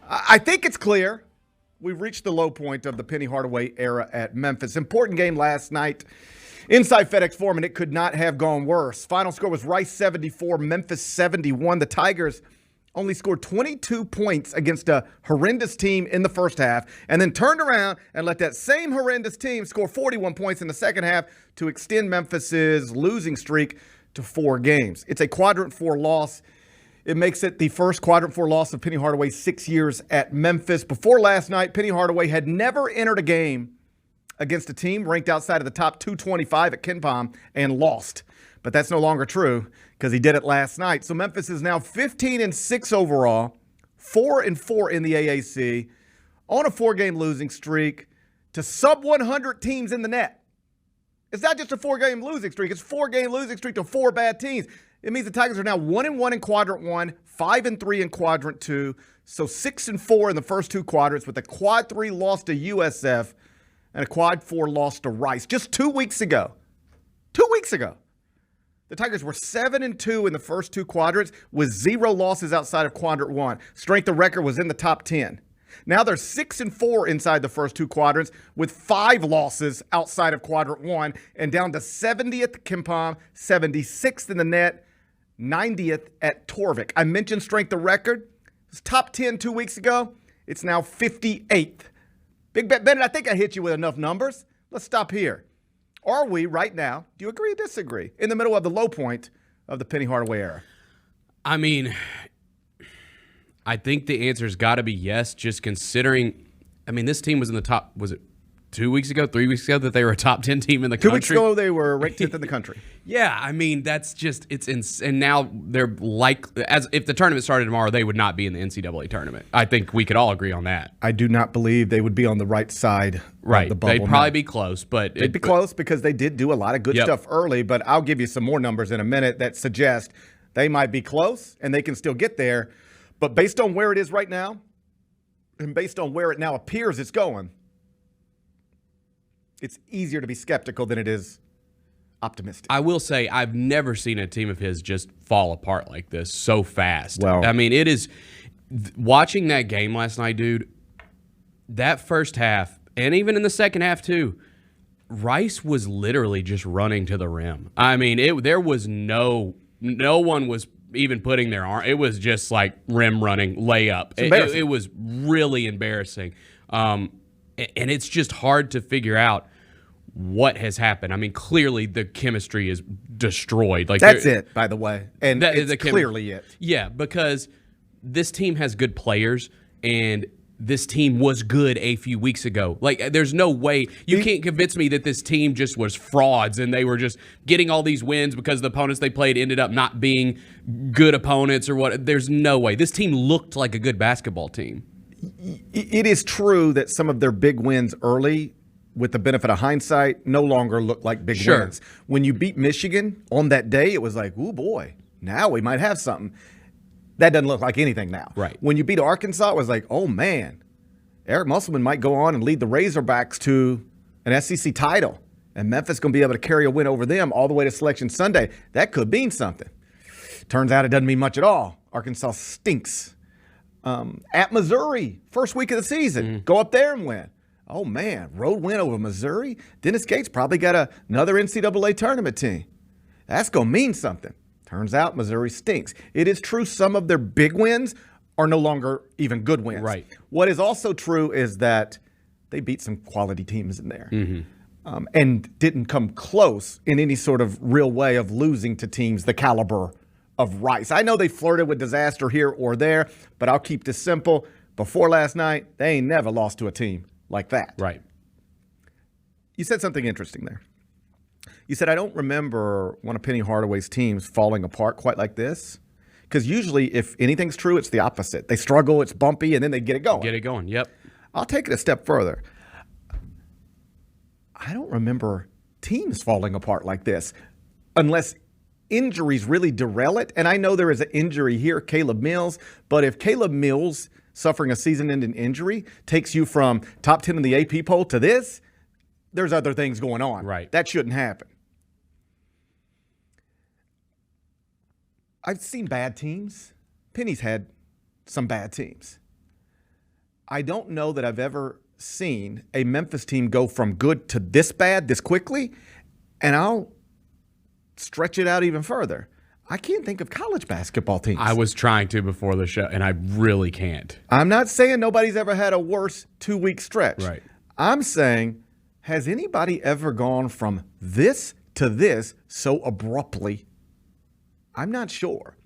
I think it's clear. We've reached the low point of the Penny Hardaway era at Memphis. Important game last night inside FedEx Forum, and it could not have gone worse. Final score was Rice 74, Memphis 71. The Tigers only scored 22 points against a horrendous team in the first half, and then turned around and let that same horrendous team score 41 points in the second half to extend Memphis's losing streak to 4 games. It's a Quadrant 4 loss. It makes it the first Quadrant 4 loss of Penny Hardaway's 6 years at Memphis. Before last night, Penny Hardaway had never entered a game against a team ranked outside of the top 225 at KenPom and lost. But that's no longer true because he did it last night. So Memphis is now 15-6 overall, 4-4 in the AAC, on a 4-game losing streak to sub-100 teams in the net. It's not just a 4-game losing streak. It's a 4-game losing streak to 4 bad teams. It means the Tigers are now 1-1 in Quadrant 1, 5-3 in Quadrant 2, so 6-4 in the first 2 quadrants with a Quad 3 loss to USF and a Quad 4 loss to Rice. Just 2 weeks ago, the Tigers were 7-2 in the first 2 quadrants with 0 losses outside of Quadrant 1. Strength of record was in the top 10. Now they're 6-4 inside the first 2 quadrants with 5 losses outside of Quadrant 1 and down to 70th at KenPom, 76th in the net, 90th at Torvik. I mentioned strength of record. It was top 10 2 weeks ago. It's now 58th. Big Bet Bennett, I think I hit you with enough numbers. Let's stop here. Are we right now, do you agree or disagree, in the middle of the low point of the Penny Hardaway era? I mean, I think the answer's got to be yes, just considering, I mean, this team was in the top, was it 2 weeks ago, 3 weeks ago that they were a top 10 team in the country? 2 weeks ago, they were ranked 10th in the country. Yeah, I mean, that's just, it's insane. And now they're like, as if the tournament started tomorrow, they would not be in the NCAA tournament. I think we could all agree on that. I do not believe they would be on the right side of the bubble. They'd probably be close, but they'd be close because they did do a lot of good stuff early, but I'll give you some more numbers in a minute that suggest they might be close and they can still get there. But based on where it is right now, and based on where it now appears it's going, it's easier to be skeptical than it is optimistic. I will say I've never seen a team of his just fall apart like this so fast. Well, I mean, it is watching that game last night, dude. That first half, and even in the second half too, Rice was literally just running to the rim. I mean, there was no one was even putting their arm. It was just like rim running, layup. It was really embarrassing. And it's just hard to figure out what has happened. I mean, clearly the chemistry is destroyed. Like that's it, by the way. And it's clearly it. Yeah, because this team has good players, and this team was good a few weeks ago. Like, there's no way. You can't convince me that this team just was frauds and they were just getting all these wins because the opponents they played ended up not being good opponents or what. There's no way. This team looked like a good basketball team. It is true that some of their big wins early, with the benefit of hindsight, no longer look like big wins. When you beat Michigan on that day, it was like, ooh, boy, now we might have something. That doesn't look like anything now. Right. When you beat Arkansas, it was like, oh, man, Eric Musselman might go on and lead the Razorbacks to an SEC title, and Memphis going to be able to carry a win over them all the way to Selection Sunday. That could mean something. Turns out it doesn't mean much at all. Arkansas stinks. At Missouri, first week of the season, go up there and win. Oh, man, road win over Missouri? Dennis Gates probably got another NCAA tournament team. That's going to mean something. Turns out Missouri stinks. It is true some of their big wins are no longer even good wins. Right. What is also true is that they beat some quality teams in there and didn't come close in any sort of real way of losing to teams the caliber of Rice. I know they flirted with disaster here or there, but I'll keep this simple. Before last night, they ain't never lost to a team like that. Right. You said something interesting there. You said, I don't remember one of Penny Hardaway's teams falling apart quite like this. Because usually if anything's true, it's the opposite. They struggle, it's bumpy, and then they get it going. Get it going, yep. I'll take it a step further. I don't remember teams falling apart like this unless injuries really derail it. And I know there is an injury here, Caleb Mills, but if Caleb Mills suffering a season-ending injury takes you from top 10 in the AP poll to this, there's other things going on. Right. That shouldn't happen. I've seen bad teams. Penny's had some bad teams. I don't know that I've ever seen a Memphis team go from good to this bad this quickly, and I'll stretch it out even further. I can't think of college basketball teams. I was trying to before the show, and I really can't. I'm not saying nobody's ever had a worse 2-week stretch. Right. I'm saying, has anybody ever gone from this to this so abruptly? I'm not sure.